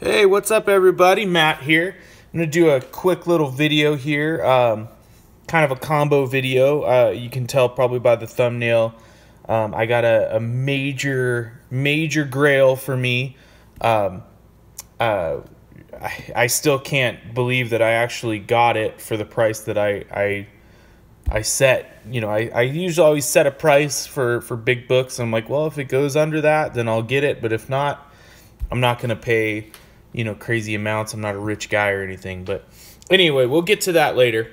Hey, what's up everybody? Matt here. I'm going to do a quick little video here, kind of a combo video. You can tell probably by the thumbnail. I got a major grail for me. I still can't believe that I actually got it for the price that I set. You know, I usually always set a price for big books. I'm like, well, if it goes under that, then I'll get it. But if not, I'm not going to pay, you know, crazy amounts. I'm not a rich guy or anything. But anyway, we'll get to that later.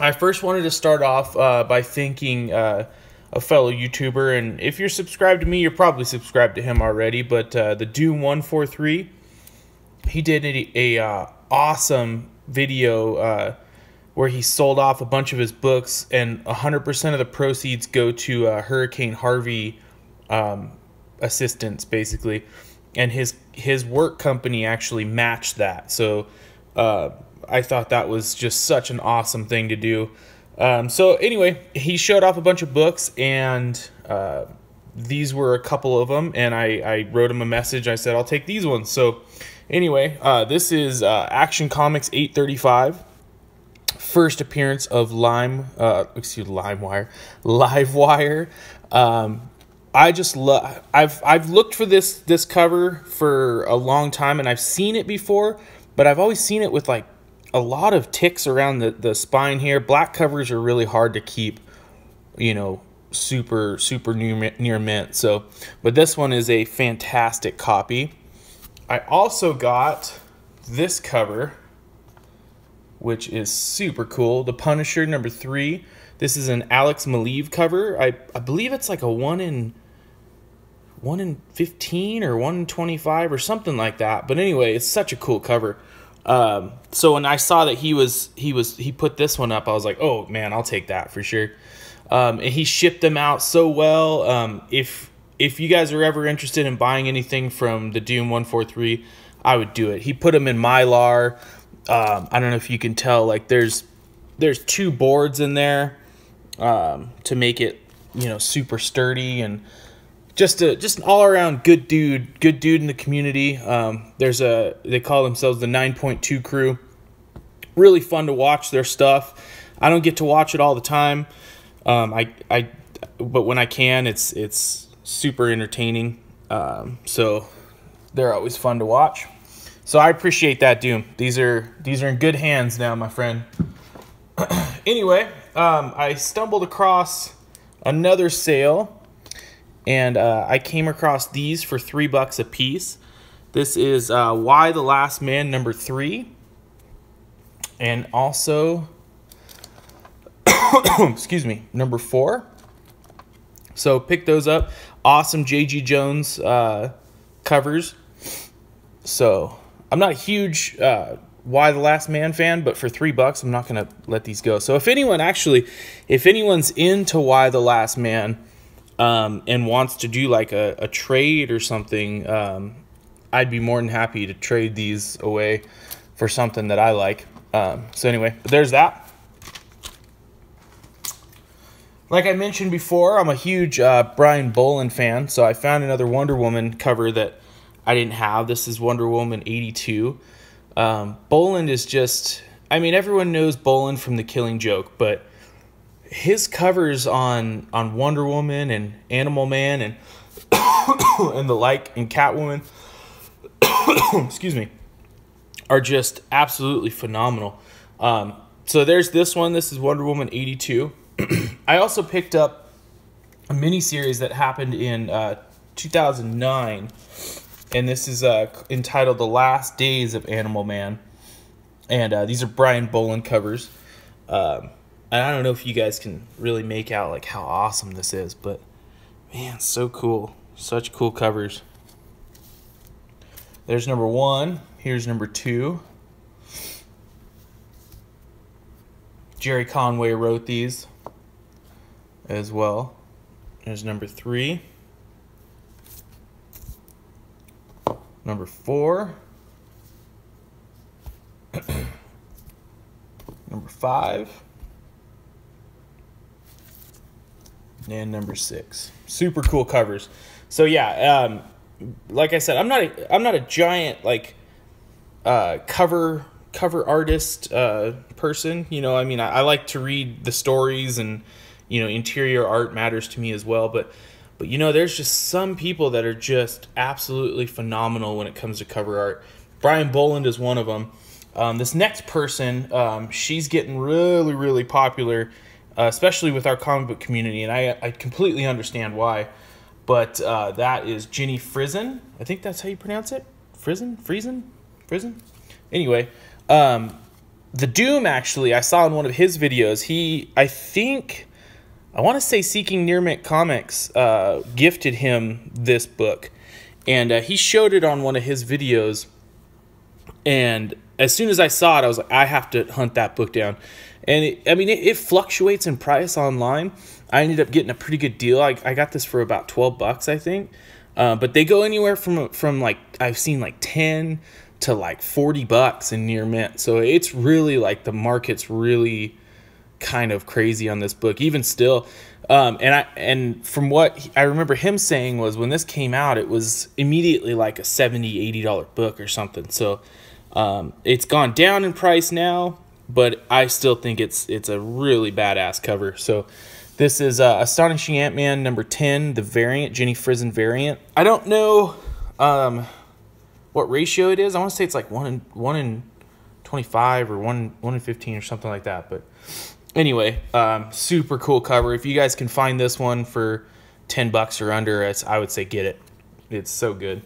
I first wanted to start off by thanking a fellow YouTuber. And if you're subscribed to me, you're probably subscribed to him already. But the Doom143, he did a awesome video where he sold off a bunch of his books, and 100% of the proceeds go to Hurricane Harvey assistance, basically. And his work company actually matched that. So I thought that was just such an awesome thing to do. So anyway, he showed off a bunch of books, and these were a couple of them. And I wrote him a message. I said, I'll take these ones. So anyway, this is Action Comics 835. First appearance of Livewire. I just love. I've looked for this cover for a long time, and I've seen it before, but I've always seen it with like a lot of ticks around the spine here. Black covers are really hard to keep, you know, super near mint. So, but this one is a fantastic copy. I also got this cover, which is super cool. The Punisher #3. This is an Alex Maleev cover. I believe it's like a 1 in 15 or 1 in 25 or something like that. But anyway, it's such a cool cover. So when I saw that he put this one up, I was like, oh man, I'll take that for sure. And he shipped them out so well. If you guys are ever interested in buying anything from the Doom143, I would do it. He put them in Mylar. I don't know if you can tell, like there's 2 boards in there to make it, you know, super sturdy, and just an all around good dude in the community. They call themselves the 9.2 crew. Really fun to watch their stuff. I don't get to watch it all the time. But when I can, it's super entertaining. So they're always fun to watch. So I appreciate that, Doom. These are in good hands now, my friend. Anyway, I stumbled across another sale, and I came across these for $3 a piece. This is Y the Last Man #3, and also excuse me, #4. So pick those up. Awesome J.G. Jones covers. So I'm not a huge Y the Last Man fan, but for $3, I'm not going to let these go. So if anyone's into Y the Last Man and wants to do like a trade or something, I'd be more than happy to trade these away for something that I like. So anyway, but there's that. Like I mentioned before, I'm a huge Brian Bolland fan, so I found another Wonder Woman cover that I didn't have. This is Wonder Woman 82. Bolland is just, I mean, everyone knows Bolland from The Killing Joke, but his covers on Wonder Woman and Animal Man and and the like, and Catwoman, excuse me, are just absolutely phenomenal. So there's this one. This is Wonder Woman 82. I also picked up a miniseries that happened in 2009. And this is entitled The Last Days of Animal Man. And these are Brian Bolland covers. And I don't know if you guys can really make out like how awesome this is, but man, so cool. Such cool covers. There's #1. Here's #2. Jerry Conway wrote these as well. There's #3. #4, #5, and #6. Super cool covers. So yeah, like I said, I'm not a giant like cover artist person. You know, I mean, I like to read the stories, and you know, interior art matters to me as well. But you know, there's just some people that are just absolutely phenomenal when it comes to cover art. Brian Boland is one of them. This next person, she's getting really popular, especially with our comic book community, and I completely understand why. But that is Jenny Frison. I think that's how you pronounce it. Friesen. Anyway, the Doom, actually, I saw in one of his videos. I want to say Seeking Near Mint Comics gifted him this book, and he showed it on one of his videos. And as soon as I saw it, I was like, I have to hunt that book down. And it fluctuates in price online. I ended up getting a pretty good deal. I got this for about $12, I think. But they go anywhere from like, I've seen like 10 to like $40 in near mint. So it's really like the market's really kind of crazy on this book, even still. And from what I remember him saying was, when this came out, it was immediately like a $70-$80 book or something. So it's gone down in price now, but I still think it's a really badass cover. So this is Astonishing Ant-Man number 10, the variant, Jenny Frison variant. I don't know what ratio it is. I want to say it's like 1 in 25 or 1 in 15 or something like that. But anyway, super cool cover. If you guys can find this one for $10 or under, I would say get it. It's so good.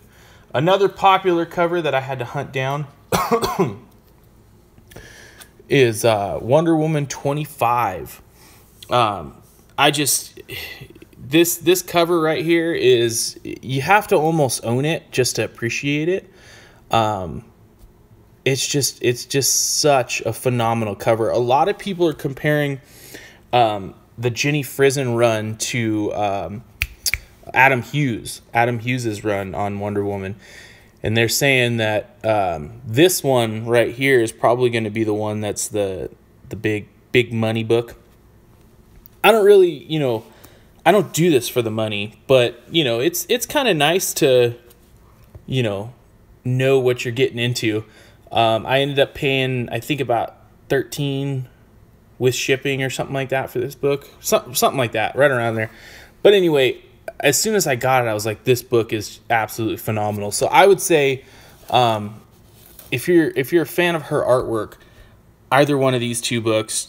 Another popular cover that I had to hunt down is Wonder Woman 25. This cover right here is, you have to almost own it just to appreciate it. It's just such a phenomenal cover. A lot of people are comparing the Jenny Frison run to Adam Hughes's run on Wonder Woman, and they're saying that this one right here is probably going to be the one that's the big money book. I don't really, you know, I don't do this for the money, but you know, it's kind of nice to, you know what you're getting into. I ended up paying, I think, about $13 with shipping or something like that for this book. Something like that, right around there. But anyway, as soon as I got it, I was like, this book is absolutely phenomenal. So I would say, if you're a fan of her artwork, either one of these two books,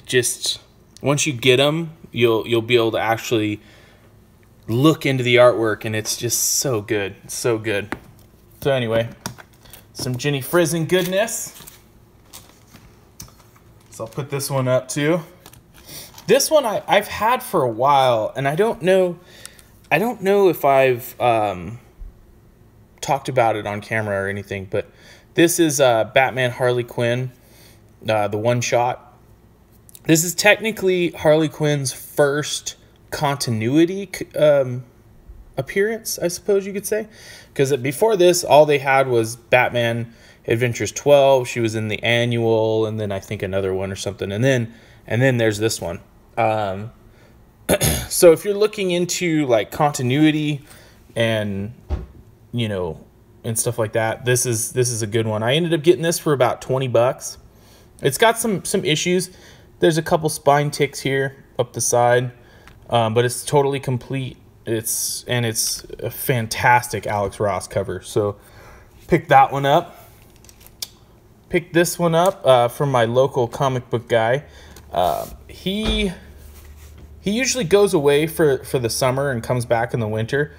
just once you get them, you'll be able to actually look into the artwork, and it's just so good, so good. So anyway, some Jenny Frison goodness. So I'll put this one up too. This one I've had for a while, and I don't know if I've talked about it on camera or anything, but this is Batman Harley Quinn, the one shot. This is technically Harley Quinn's first continuity appearance, I suppose you could say, because before this, all they had was Batman Adventures 12. She was in the annual, and then I think another one or something, and then there's this one. So if you're looking into like continuity and and stuff like that, this is a good one. I ended up getting this for about $20. It's got some issues. There's a couple spine ticks here up the side, but it's totally complete. It's a fantastic Alex Ross cover. So pick that one up. Pick this one up from my local comic book guy. He usually goes away for the summer and comes back in the winter.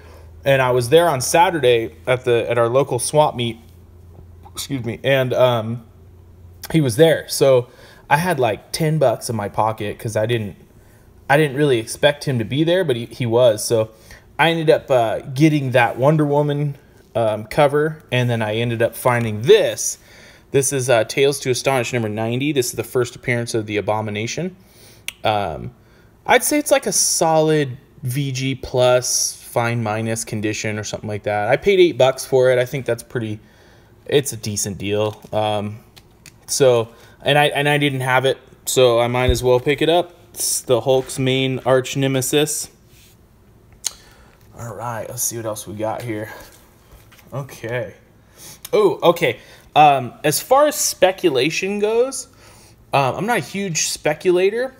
And I was there on Saturday at our local swap meet. Excuse me. And he was there. So I had like $10 in my pocket because I didn't really expect him to be there, but he was. So I ended up getting that Wonder Woman cover, and then I ended up finding this. This is Tales to Astonish number 90. This is the first appearance of the Abomination. I'd say it's like a solid VG plus, fine minus condition or something like that. I paid $8 for it. I think that's it's a decent deal. So, and I didn't have it, so I might as well pick it up. It's the Hulk's main arch nemesis. All right, let's see what else we got here. Okay, Oh, okay. As far as speculation goes, I'm not a huge speculator,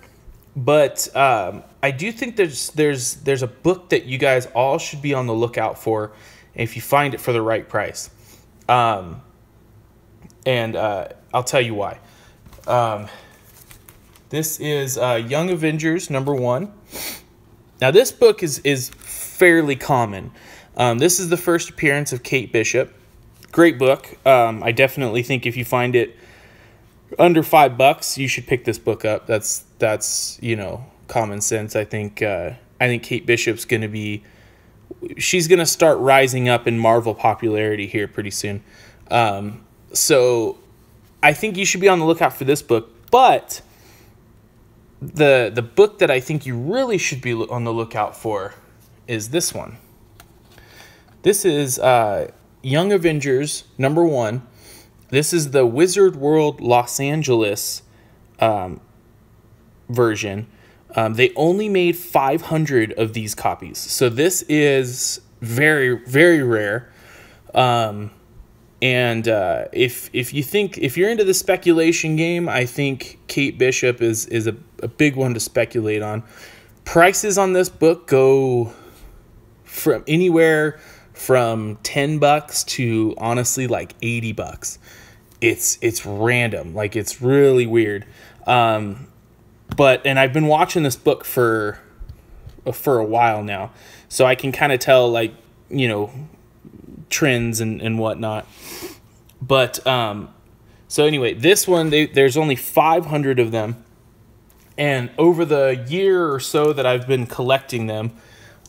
but I do think there's a book that you guys all should be on the lookout for if you find it for the right price. And I'll tell you why. This is Young Avengers #1. Now, this book is fairly common. This is the first appearance of Kate Bishop. Great book. I definitely think if you find it under $5, you should pick this book up. That's common sense. I think Kate Bishop's she's gonna start rising up in Marvel popularity here pretty soon. So I think you should be on the lookout for this book. But the book that I think you really should be on the lookout for is this one. This is Young Avengers #1. This is the Wizard World Los Angeles version. They only made 500 of these copies, so this is very, very rare. And if you're into the speculation game, I think Kate Bishop is a big one to speculate on. Prices on this book go from anywhere from $10 to honestly like $80. It's random, like it's really weird. And I've been watching this book for a while now, so I can kind of tell like trends and whatnot. But so anyway, this one there's only 500 of them, and over the year or so that I've been collecting them,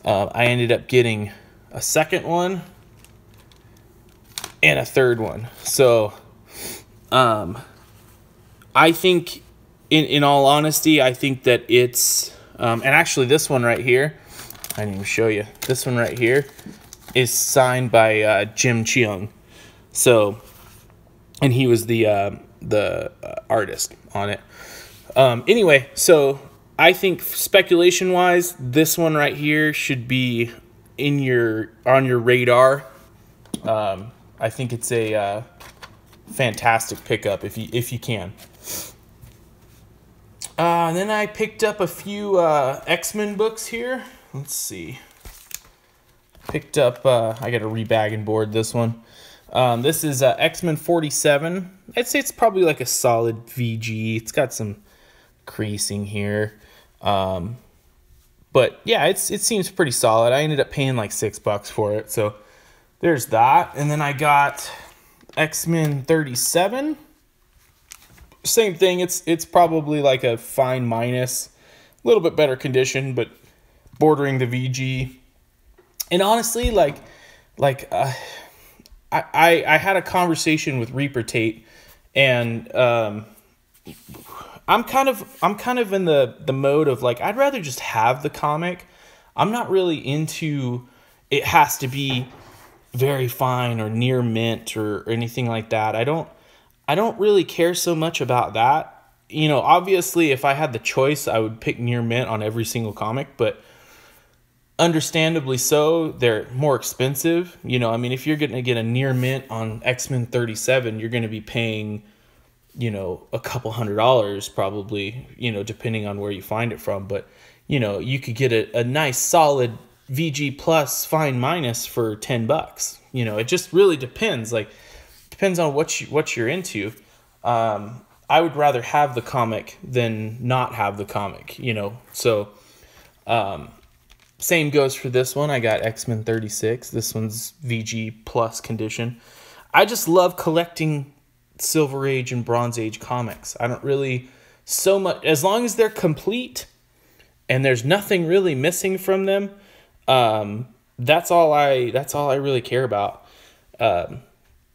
I ended up getting a second one and a third one. So I think in all honesty, I think that it's and actually this one right here, I didn't even show you. This one right here is signed by Jim Cheung. So, and he was the artist on it. Anyway, so I think speculation wise, this one right here should be on your radar. I think it's a fantastic pickup if you can. And then I picked up a few X-Men books here. Let's see. Picked up, I got a rebag and board this one. This is X-Men 47. I'd say it's probably like a solid VG. It's got some creasing here. But yeah, it seems pretty solid. I ended up paying like $6 for it. So there's that. And then I got X-Men 37. Same thing. It's probably like a fine minus. A little bit better condition, but bordering the VG. And honestly, I had a conversation with Reaper Tate, and I'm kind of in the mode of like, I'd rather just have the comic. I'm not really into it has to be very fine or near mint or anything like that. I don't really care so much about that. Obviously if I had the choice, I would pick near mint on every single comic, but understandably so, they're more expensive. If you're going to get a near mint on X-Men 37, you're going to be paying, a couple $100 probably, depending on where you find it from. But, you could get a nice solid VG plus fine minus for $10. It just really depends. Depends on what you're into. I would rather have the comic than not have the comic, So, same goes for this one. I got X-Men 36. This one's VG plus condition. I just love collecting Silver Age and Bronze Age comics. I don't really so much, as long as they're complete and there's nothing really missing from them. That's all I really care about.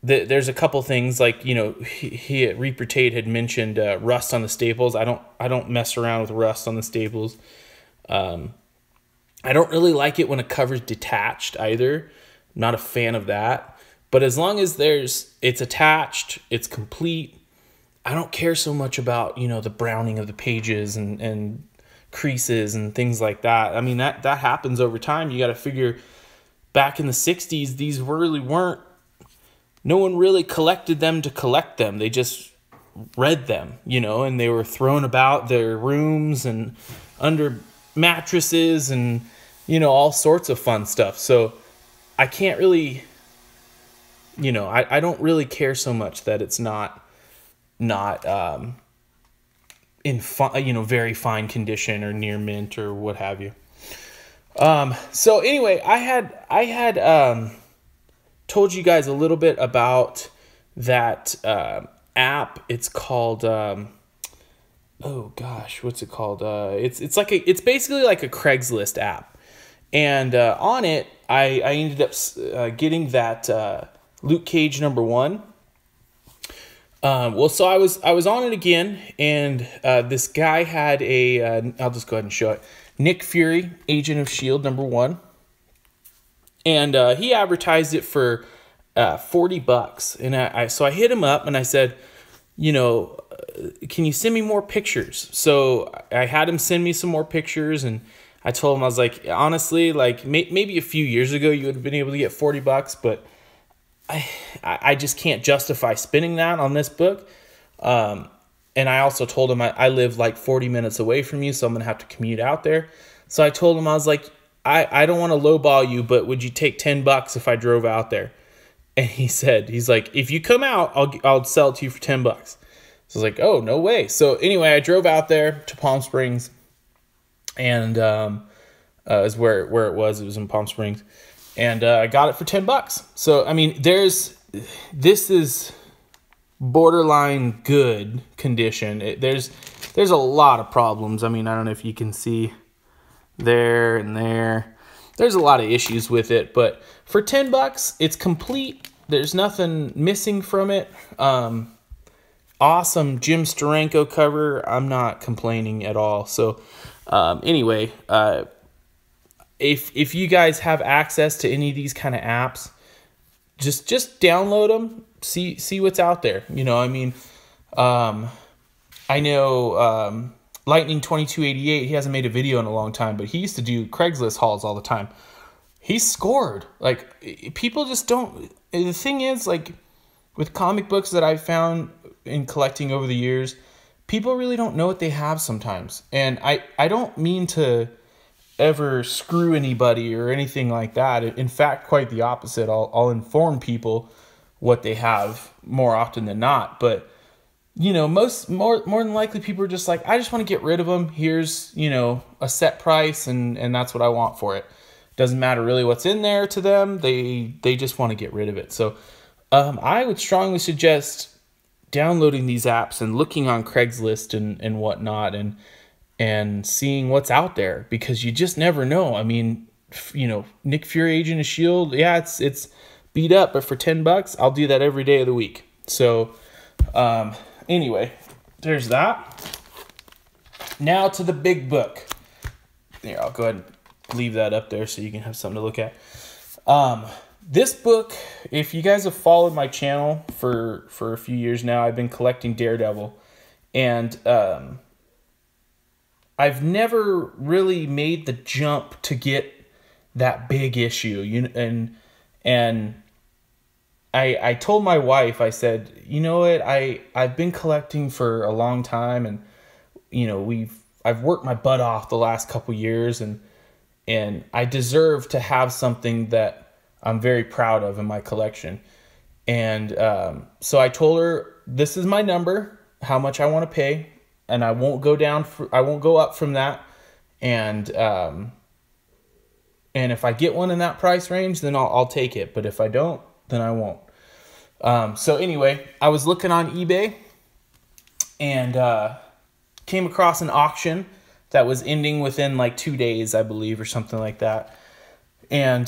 There's a couple things like, he at Reaper Tate had mentioned rust on the staples. I don't mess around with rust on the staples. I don't really like it when a cover's detached either. Not a fan of that. But as long as it's attached, it's complete, I don't care so much about, the browning of the pages and creases and things like that. I mean, that happens over time. You got to figure back in the 60s, these really weren't no one really collected them to collect them. They just read them, you know, and they were thrown about their rooms and under mattresses and, you know, all sorts of fun stuff. So I can't really, you know, I don't really care so much that it's not in you know, very fine condition or near mint or what have you. So anyway, I had told you guys a little bit about that app. It's called oh gosh, what's it called? It's basically like a Craigslist app, and on it I ended up getting that Luke Cage #1. Well, so I was on it again, and this guy had a I'll just go ahead and show it. Nick Fury, Agent of S.H.I.E.L.D. #1, and he advertised it for $40, and so I hit him up and I said, you know, can you send me more pictures? So I had him send me some more pictures, and I told him, I was like, honestly, like maybe a few years ago you would have been able to get $40, but I just can't justify spending that on this book. And I also told him I live like 40 minutes away from you, so I'm going to have to commute out there. So I told him, I was like, I don't want to lowball you, but would you take $10 if I drove out there? And he's like, if you come out, I'll sell it to you for $10. So I was like, oh, no way. So anyway, I drove out there to Palm Springs, and is where it was. It was in Palm Springs, and I got it for $10. So I mean, this is borderline good condition. There's a lot of problems. I mean, I don't know if you can see there and there. There's a lot of issues with it, but for $10, it's complete. There's nothing missing from it. Awesome Jim Steranko cover. I'm not complaining at all. So anyway, if you guys have access to any of these kind of apps, just download them. See what's out there. You know, I mean, I know Lightning 2288, he hasn't made a video in a long time, but he used to do Craigslist hauls all the time. He scored. Like, people just don't. The thing is, like, with comic books that I've found in collecting over the years, people really don't know what they have sometimes. And I don't mean to ever screw anybody or anything like that. In fact, quite the opposite. I'll inform people what they have more often than not. But, you know, more than likely people are just like, I just want to get rid of them. Here's, you know, a set price, and that's what I want for it. Doesn't matter really what's in there to them. They just want to get rid of it. So I would strongly suggest downloading these apps and looking on Craigslist and whatnot, and seeing what's out there, because you just never know. I mean, you know, Nick Fury, Agent of S.H.I.E.L.D., yeah, it's beat up, but for $10, I'll do that every day of the week. So anyway, there's that. Now to the big book. Here, I'll go ahead and leave that up there so you can have something to look at. This book, if you guys have followed my channel for a few years now, I've been collecting Daredevil, and I've never really made the jump to get that big issue. And I told my wife, I said, you know what, I've been collecting for a long time, and you know, I've worked my butt off the last couple years, and I deserve to have something that I'm very proud of in my collection. And so I told her, this is my number, how much I want to pay, and I won't go up from that. And if I get one in that price range, then I'll take it. But if I don't, then I won't. So anyway, I was looking on eBay, and came across an auction that was ending within like 2 days, I believe, or something like that. And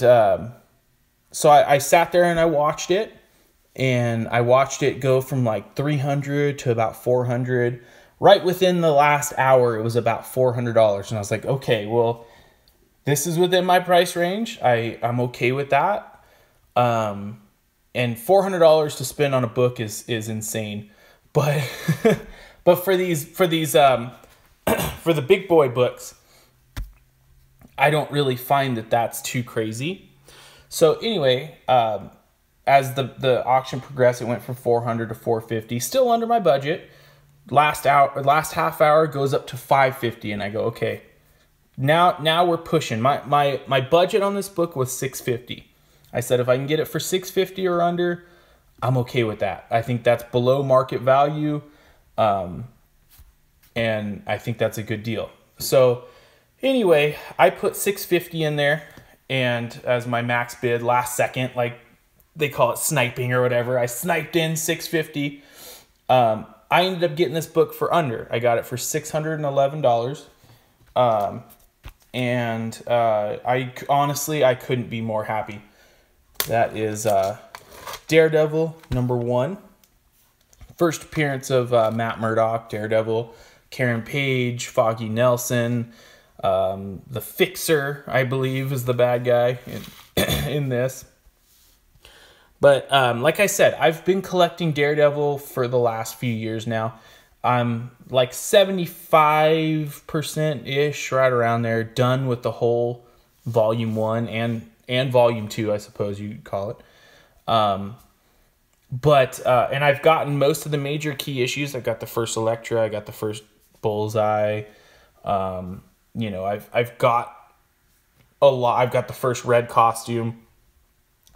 so I sat there and I watched it, and I watched it go from like 300 to about 400. Right within the last hour, it was about $400. And I was like, okay, well, this is within my price range. I'm okay with that. And $400 to spend on a book is insane. But but for these for the big boy books, I don't really find that that's too crazy. So anyway, as the auction progressed, it went from 400 to 450, still under my budget. Last half hour goes up to 550, and I go, okay, now we're pushing. My budget on this book was 650. I said if I can get it for 650 or under, I'm okay with that. I think that's below market value, and I think that's a good deal. So anyway, I put 650 in there, and as my max bid, last second, like they call it sniping or whatever, I sniped in 650. I ended up getting this book for under. I got it for $611. And I honestly, I couldn't be more happy. That is Daredevil #1. First appearance of Matt Murdock, Daredevil, Karen Page, Foggy Nelson, the Fixer, I believe, is the bad guy in this. But like I said, I've been collecting Daredevil for the last few years now. I'm like 75%-ish, right around there, done with the whole Volume 1 and Volume 2, I suppose you'd call it. And I've gotten most of the major key issues. I got the first Elektra, I got the first Bullseye. You know, I've got a lot. I've got the first Red Costume.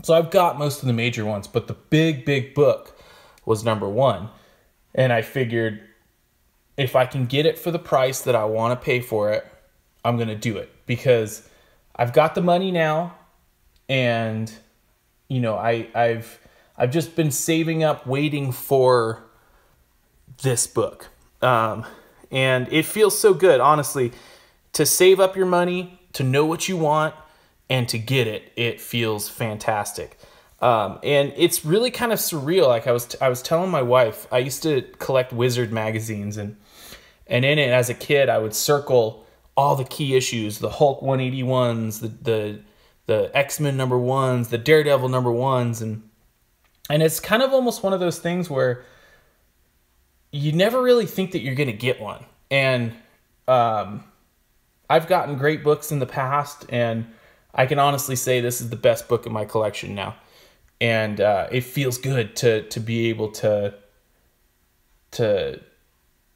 So I've got most of the major ones, but the big book was #1. And I figured if I can get it for the price that I want to pay for it, I'm going to do it, because I've got the money now, and you know, I've just been saving up waiting for this book. And it feels so good, honestly, to save up your money, to know what you want, and to get it. It feels fantastic. And it's really kind of surreal. Like I was telling my wife, I used to collect Wizard magazines, and in it as a kid, I would circle all the key issues, the Hulk 181s, the X-Men #1s, the Daredevil #1s, and it's kind of almost one of those things where you never really think that you're going to get one. And I've gotten great books in the past, and I can honestly say this is the best book in my collection now. And it feels good to be able to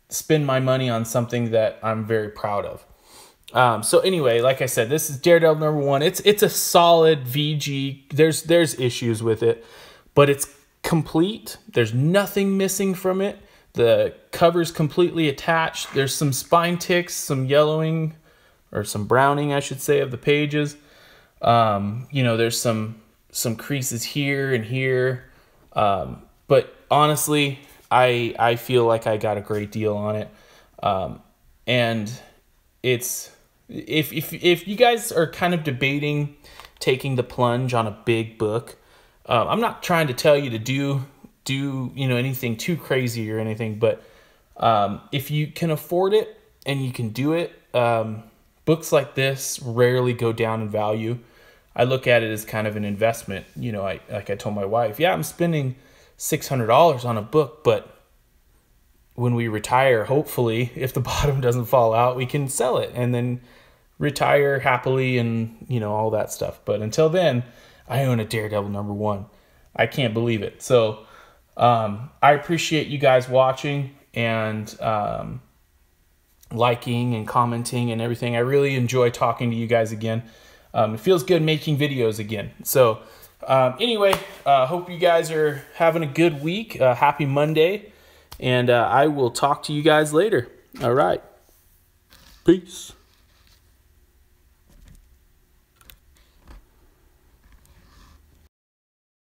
spend my money on something that I'm very proud of. So anyway, like I said, this is Daredevil #1. It's a solid VG. There's issues with it, but it's complete. There's nothing missing from it. The cover's completely attached. There's some spine ticks, some yellowing, or some browning, I should say, of the pages. You know, there's some creases here and here. But honestly, I feel like I got a great deal on it. And it's, if you guys are kind of debating taking the plunge on a big book, I'm not trying to tell you to do you know, anything too crazy or anything, but if you can afford it and you can do it, books like this rarely go down in value. I look at it as kind of an investment. You know, like I told my wife, yeah, I'm spending $600 on a book, but when we retire, hopefully, if the bottom doesn't fall out, we can sell it and then retire happily and, you know, all that stuff. But until then, I own a Daredevil #1. I can't believe it. So I appreciate you guys watching and liking and commenting and everything. I really enjoy talking to you guys again. It feels good making videos again. So anyway, hope you guys are having a good week. Happy Monday. And I will talk to you guys later. All right. Peace.